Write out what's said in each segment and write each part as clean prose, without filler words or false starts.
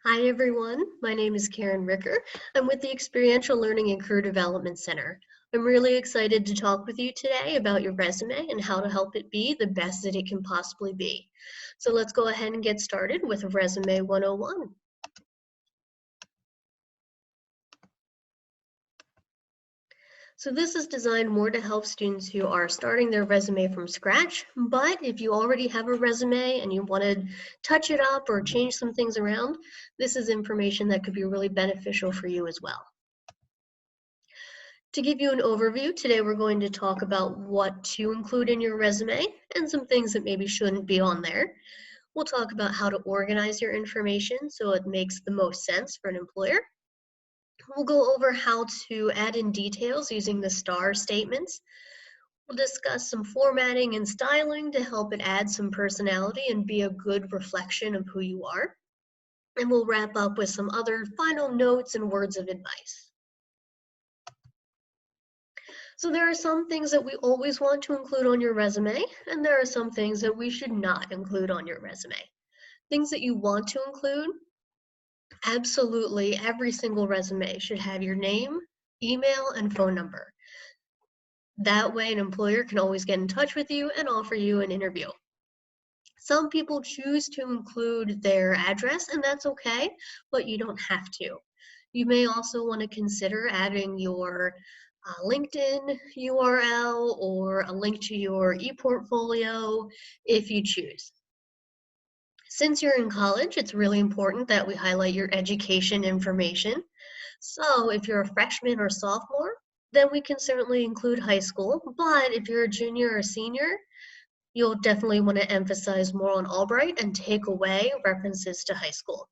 Hi everyone, my name is Karen Ricker. I'm with the Experiential Learning and Career Development Center. I'm really excited to talk with you today about your resume and how to help it be the best that it can possibly be. So let's go ahead and get started with Resume 101. So this is designed more to help students who are starting their resume from scratch, but if you already have a resume and you want to touch it up or change some things around, this is information that could be really beneficial for you as well. To give you an overview, today we're going to talk about what to include in your resume and some things that maybe shouldn't be on there. We'll talk about how to organize your information so it makes the most sense for an employer. We'll go over how to add in details using the STAR statements. We'll discuss some formatting and styling to help it add some personality and be a good reflection of who you are. And we'll wrap up with some other final notes and words of advice. So there are some things that we always want to include on your resume, and there are some things that we should not include on your resume. Things that you want to include, absolutely every single resume should have your name, email, and phone number. That way an employer can always get in touch with you and offer you an interview. Some people choose to include their address, and that's okay, but you don't have to. You may also want to consider adding your LinkedIn URL or a link to your ePortfolio if you choose. Since you're in college, it's really important that we highlight your education information. So if you're a freshman or sophomore, then we can certainly include high school, but if you're a junior or senior, you'll definitely want to emphasize more on Albright and take away references to high school.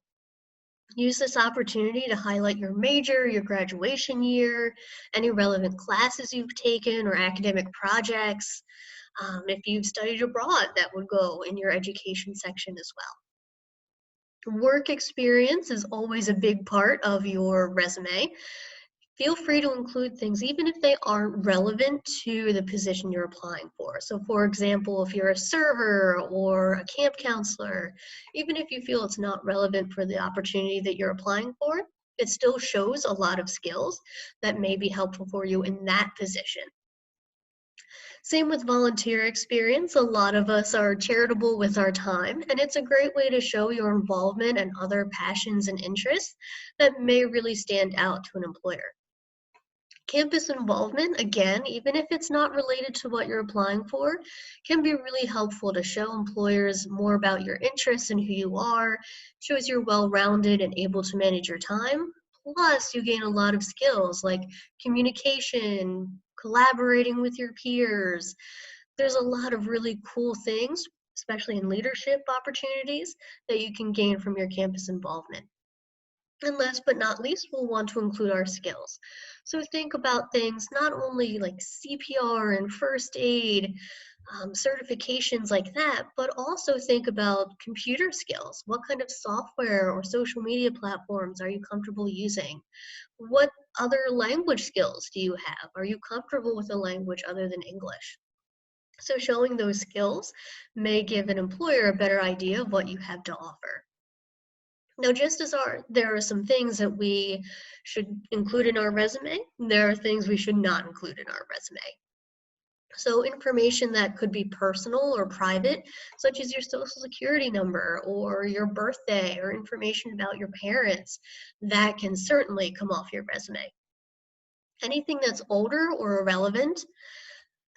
Use this opportunity to highlight your major, your graduation year, any relevant classes you've taken or academic projects. If you've studied abroad, that would go in your education section as well. Work experience is always a big part of your resume. Feel free to include things even if they aren't relevant to the position you're applying for. So for example, if you're a server or a camp counselor, even if you feel it's not relevant for the opportunity that you're applying for, it still shows a lot of skills that may be helpful for you in that position. Same with volunteer experience. A lot of us are charitable with our time, and it's a great way to show your involvement and other passions and interests that may really stand out to an employer. Campus involvement, again, even if it's not related to what you're applying for, can be really helpful to show employers more about your interests and who you are, shows you're well-rounded and able to manage your time. Plus, you gain a lot of skills like communication, collaborating with your peers. There's a lot of really cool things, especially in leadership opportunities, that you can gain from your campus involvement. And last but not least, we'll want to include our skills. So think about things not only like CPR and first aid, certifications like that, but also think about computer skills. What kind of software or social media platforms are you comfortable using? What other language skills do you have? Are you comfortable with a language other than English? So showing those skills may give an employer a better idea of what you have to offer. Now, just as there are some things that we should include in our resume, there are things we should not include in our resume. So information that could be personal or private, such as your social security number or your birthday or information about your parents, that can certainly come off your resume. Anything that's older or irrelevant,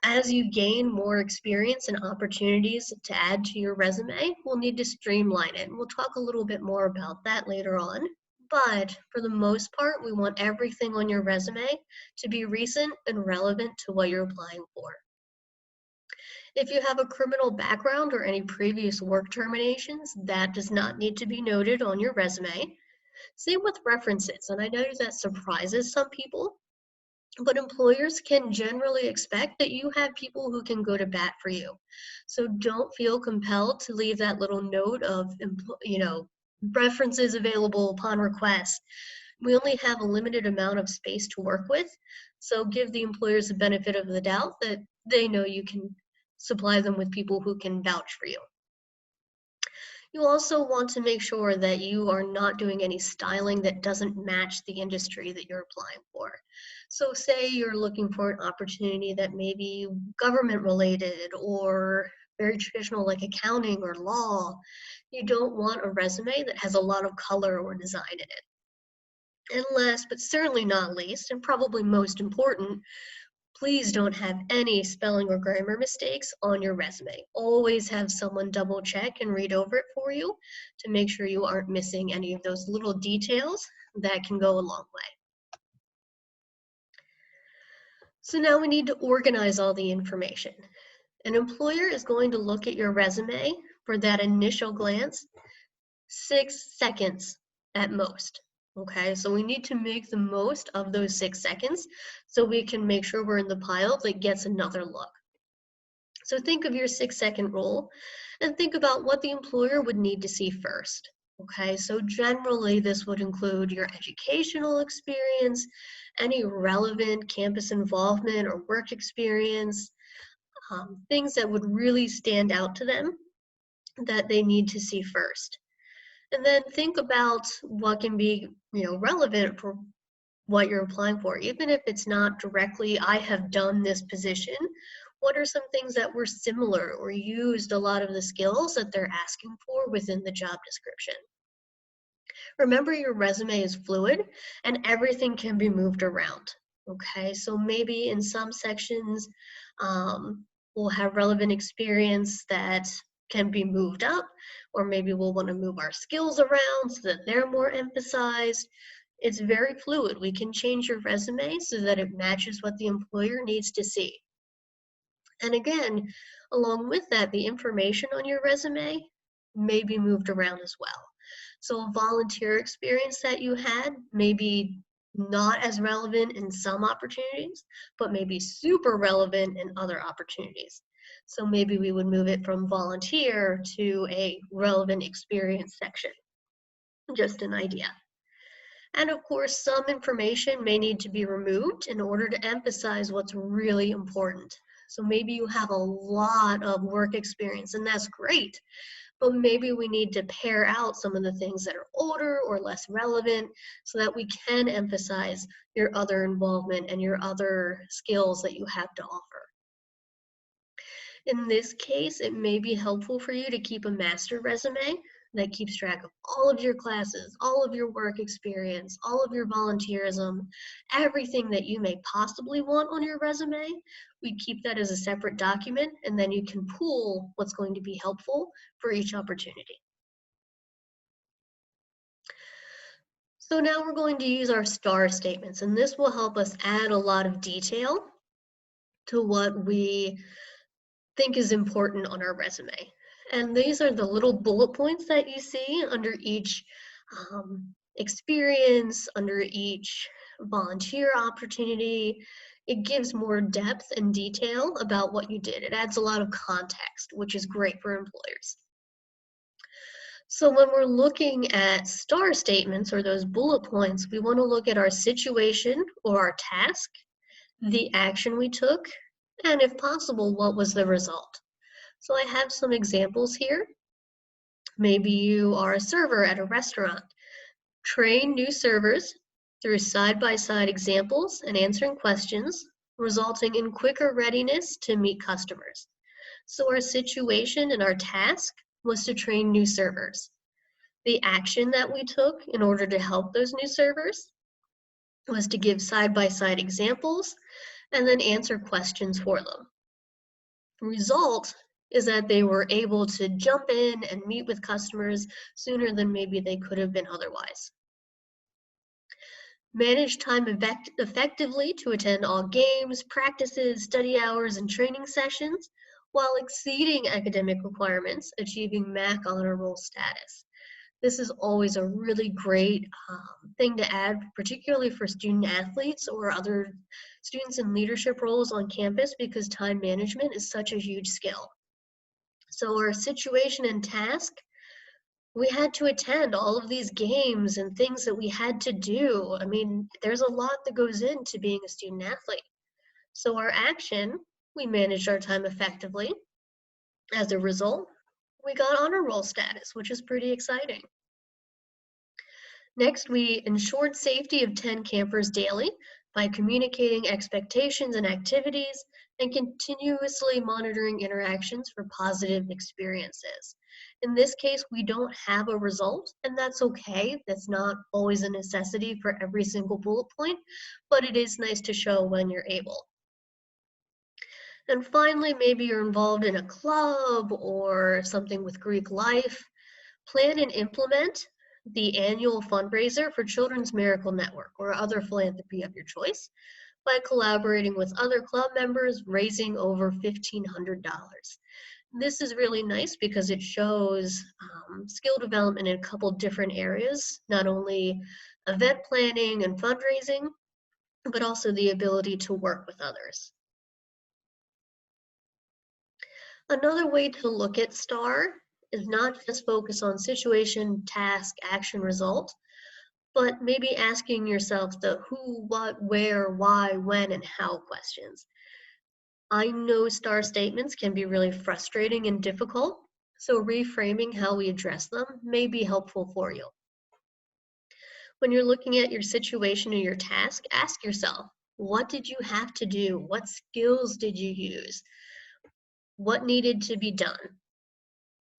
as you gain more experience and opportunities to add to your resume, we'll need to streamline it. We'll talk a little bit more about that later on. But for the most part, we want everything on your resume to be recent and relevant to what you're applying for. If you have a criminal background or any previous work terminations, that does not need to be noted on your resume. Same with references, and I know that surprises some people, but employers can generally expect that you have people who can go to bat for you. So don't feel compelled to leave that little note of, references available upon request. We only have a limited amount of space to work with, so give the employers the benefit of the doubt that they know you can supply them with people who can vouch for you. You also want to make sure that you are not doing any styling that doesn't match the industry that you're applying for. So say you're looking for an opportunity that may be government related or very traditional like accounting or law. You don't want a resume that has a lot of color or design in it. And last but certainly not least, and probably most important, please don't have any spelling or grammar mistakes on your resume. Always have someone double check and read over it for you to make sure you aren't missing any of those little details that can go a long way. So now we need to organize all the information. An employer is going to look at your resume for that initial glance 6 seconds at most. Okay, so we need to make the most of those 6 seconds so we can make sure we're in the pile that gets another look. So think of your 6-second rule and think about what the employer would need to see first. Okay, so generally this would include your educational experience, any relevant campus involvement or work experience, things that would really stand out to them that they need to see first. And then think about what can be, relevant for what you're applying for. Even if it's not directly, I have done this position, what are some things that were similar or used a lot of the skills that they're asking for within the job description? Remember, your resume is fluid and everything can be moved around. Okay, so maybe in some sections, we'll have relevant experience that can be moved up, or maybe we'll want to move our skills around so that they're more emphasized. It's very fluid. We can change your resume so that it matches what the employer needs to see. And again, along with that, the information on your resume may be moved around as well. So a volunteer experience that you had may be not as relevant in some opportunities, but maybe super relevant in other opportunities. So maybe we would move it from volunteer to a relevant experience section. Just an idea. And of course, some information may need to be removed in order to emphasize what's really important. So maybe you have a lot of work experience, and that's great, but maybe we need to pare out some of the things that are older or less relevant so that we can emphasize your other involvement and your other skills that you have to offer. In this case, it may be helpful for you to keep a master resume that keeps track of all of your classes, all of your work experience, all of your volunteerism, everything that you may possibly want on your resume. We keep that as a separate document, and then you can pool what's going to be helpful for each opportunity. So now we're going to use our STAR statements, and this will help us add a lot of detail to what we think is important on our resume. And these are the little bullet points that you see under each experience, under each volunteer opportunity. It gives more depth and detail about what you did. It adds a lot of context, which is great for employers. So when we're looking at STAR statements or those bullet points, we want to look at our situation or our task, the action we took, and if possible, what was the result. So I have some examples here. Maybe you are a server at a restaurant. Train new servers through side-by-side examples and answering questions, resulting in quicker readiness to meet customers. So our situation and our task was to train new servers. The action that we took in order to help those new servers was to give side-by-side examples and then answer questions for them. The result is that they were able to jump in and meet with customers sooner than maybe they could have been otherwise. Manage time effectively to attend all games, practices, study hours, and training sessions while exceeding academic requirements, achieving MAC honor roll status. This is always a really great thing to add, particularly for student athletes or other students in leadership roles on campus, because time management is such a huge skill. So our situation and task, we had to attend all of these games and things that we had to do. I mean, there's a lot that goes into being a student athlete. So our action, we managed our time effectively. As a result, we got honor roll status, which is pretty exciting. Next, we ensured safety of 10 campers daily by communicating expectations and activities and continuously monitoring interactions for positive experiences. In this case, we don't have a result, and that's okay. That's not always a necessity for every single bullet point, but it is nice to show when you're able. And finally, maybe you're involved in a club or something with Greek life. Plan and implement the annual fundraiser for Children's Miracle Network or other philanthropy of your choice by collaborating with other club members, raising over $1,500. This is really nice because it shows skill development in a couple different areas, not only event planning and fundraising, but also the ability to work with others. Another way to look at STAR is not just focus on situation, task, action, result, but maybe asking yourself the who, what, where, why, when, and how questions. I know STAR statements can be really frustrating and difficult, so reframing how we address them may be helpful for you. When you're looking at your situation or your task, ask yourself, what did you have to do? What skills did you use? What needed to be done?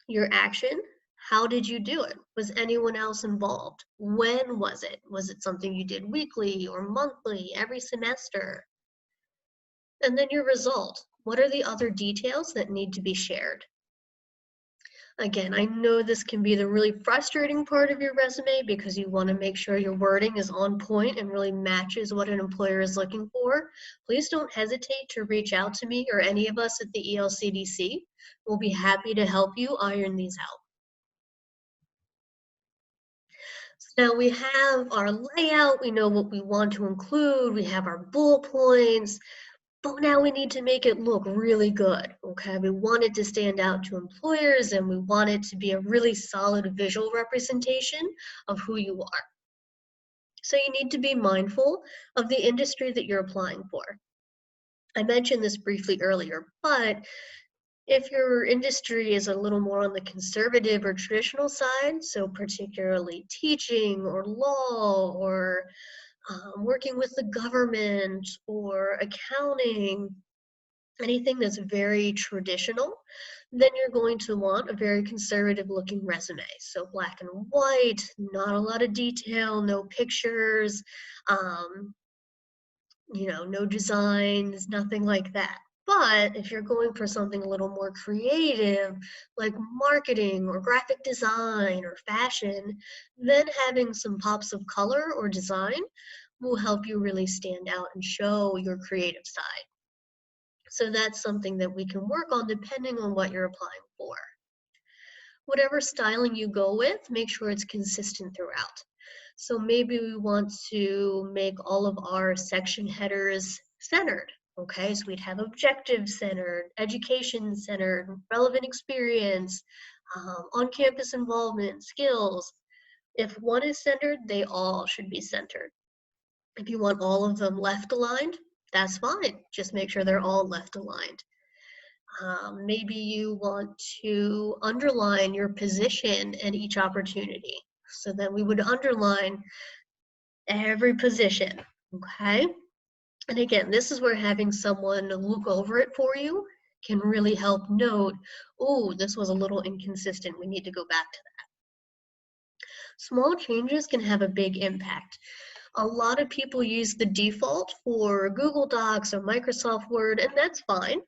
Your action, how did you do it? Was anyone else involved? When was it? Was it something you did weekly or monthly, every semester? And then your result. What are the other details that need to be shared? Again, I know this can be the really frustrating part of your resume because you want to make sure your wording is on point and really matches what an employer is looking for. Please don't hesitate to reach out to me or any of us at the ELCDC. We'll be happy to help you iron these out. So now we have our layout, we know what we want to include, we have our bullet points, but now we need to make it look really good, okay? We want it to stand out to employers and we want it to be a really solid visual representation of who you are. So you need to be mindful of the industry that you're applying for. I mentioned this briefly earlier, but if your industry is a little more on the conservative or traditional side, so particularly teaching or law or working with the government or accounting, anything that's very traditional, then you're going to want a very conservative looking resume. So black and white, not a lot of detail, no pictures, no designs, nothing like that. But if you're going for something a little more creative, like marketing or graphic design or fashion, then having some pops of color or design will help you really stand out and show your creative side. So that's something that we can work on depending on what you're applying for. Whatever styling you go with, make sure it's consistent throughout. So maybe we want to make all of our section headers centered. Okay, so we'd have objective centered, education centered, relevant experience, on-campus involvement, skills. If one is centered, they all should be centered. If you want all of them left aligned, that's fine. Just make sure they're all left aligned. Maybe you want to underline your position and each opportunity. So then we would underline every position, okay? And again, this is where having someone look over it for you can really help note, oh, this was a little inconsistent. We need to go back to that. Small changes can have a big impact. A lot of people use the default for Google Docs or Microsoft Word, and that's fine,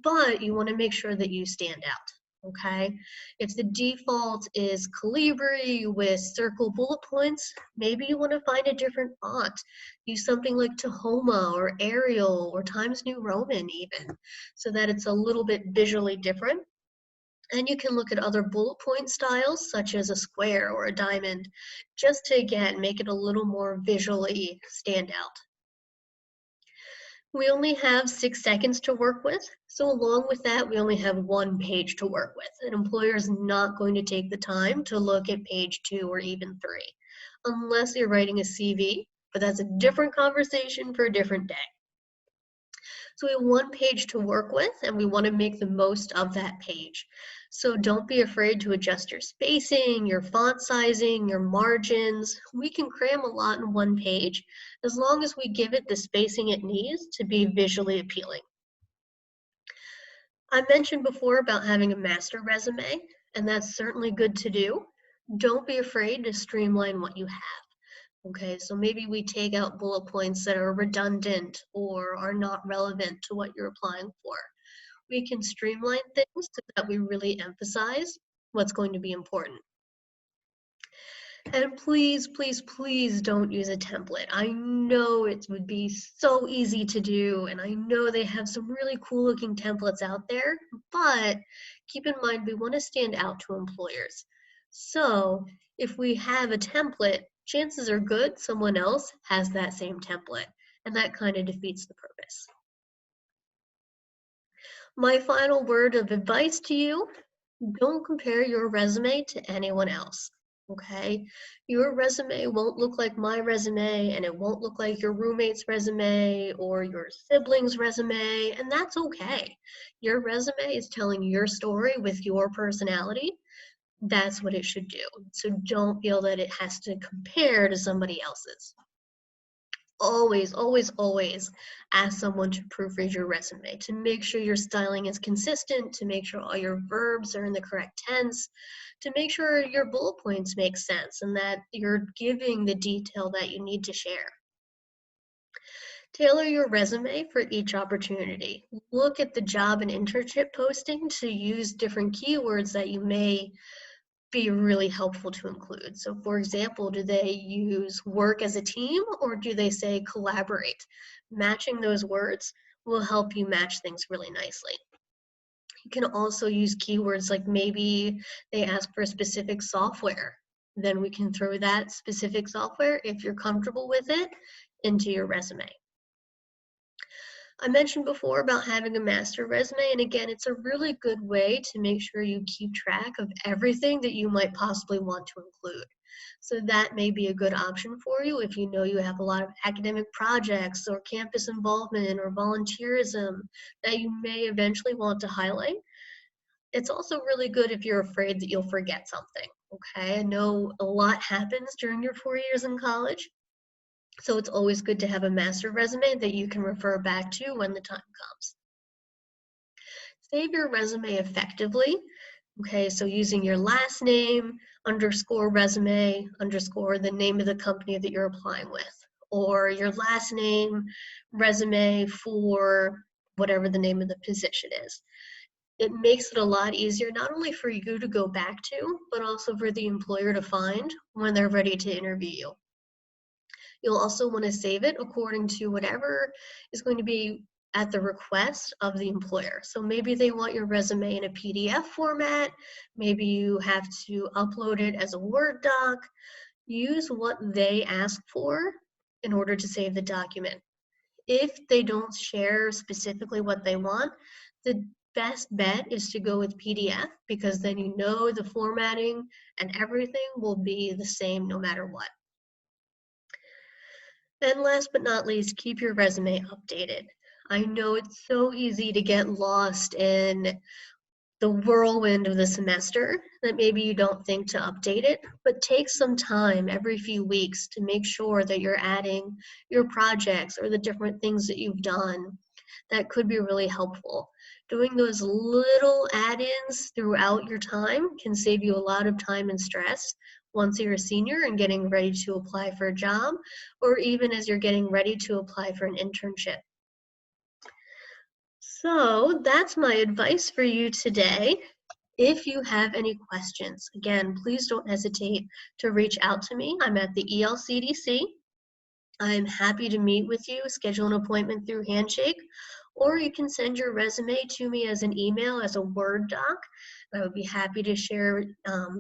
but you want to make sure that you stand out, okay? If the default is Calibri with circle bullet points, maybe you want to find a different font. Use something like Tahoma or Arial or Times New Roman even, so that it's a little bit visually different. And you can look at other bullet point styles, such as a square or a diamond, just to, again, make it a little more visually stand out. We only have 6 seconds to work with, so along with that, we only have 1 page to work with. An employer is not going to take the time to look at page 2 or even 3, unless you're writing a CV, but that's a different conversation for a different day. So we have one page to work with, and we want to make the most of that page. So don't be afraid to adjust your spacing, your font sizing, your margins. We can cram a lot in one page as long as we give it the spacing it needs to be visually appealing. I mentioned before about having a master resume, and that's certainly good to do. Don't be afraid to streamline what you have. Okay, so maybe we take out bullet points that are redundant or are not relevant to what you're applying for. We can streamline things so that we really emphasize what's going to be important. And please, please, please don't use a template. I know it would be so easy to do, and I know they have some really cool looking templates out there, but keep in mind we want to stand out to employers. So if we have a template, chances are good someone else has that same template, and that kind of defeats the purpose. My final word of advice to you: don't compare your resume to anyone else, okay? Your resume won't look like my resume, and it won't look like your roommate's resume or your sibling's resume, and that's okay. Your resume is telling your story with your personality. That's what it should do. So don't feel that it has to compare to somebody else's. Always, always, always ask someone to proofread your resume to make sure your styling is consistent, to make sure all your verbs are in the correct tense, to make sure your bullet points make sense and that you're giving the detail that you need to share. Tailor your resume for each opportunity. Look at the job and internship posting to use different keywords that you may be really helpful to include. So for example, do they use work as a team or do they say collaborate? Matching those words will help you match things really nicely. You can also use keywords like maybe they ask for a specific software. Then we can throw that specific software, if you're comfortable with it, into your resume. I mentioned before about having a master resume, and again, it's a really good way to make sure you keep track of everything that you might possibly want to include. So that may be a good option for you if you know you have a lot of academic projects or campus involvement or volunteerism that you may eventually want to highlight. It's also really good if you're afraid that you'll forget something, okay? I know a lot happens during your 4 years in college, so it's always good to have a master resume that you can refer back to when the time comes. Save your resume effectively. Okay, so using your last name, underscore resume, underscore the name of the company that you're applying with, or your last name, resume for whatever the name of the position is. It makes it a lot easier, not only for you to go back to, but also for the employer to find when they're ready to interview you. You'll also want to save it according to whatever is going to be at the request of the employer. So maybe they want your resume in a PDF format, maybe you have to upload it as a Word doc. Use what they ask for in order to save the document. If they don't share specifically what they want, the best bet is to go with PDF because then you know the formatting and everything will be the same no matter what. And last but not least, keep your resume updated. I know it's so easy to get lost in the whirlwind of the semester that maybe you don't think to update it, but take some time every few weeks to make sure that you're adding your projects or the different things that you've done. That could be really helpful. Doing those little add-ins throughout your time can save you a lot of time and stress once you're a senior and getting ready to apply for a job, or even as you're getting ready to apply for an internship. So that's my advice for you today. If you have any questions, again, please don't hesitate to reach out to me. I'm at the ELCDC. I'm happy to meet with you, schedule an appointment through Handshake, or you can send your resume to me as an email, as a Word doc. I would be happy to share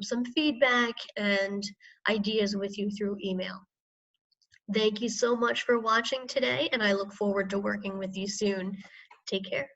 some feedback and ideas with you through email. Thank you so much for watching today, and I look forward to working with you soon. Take care.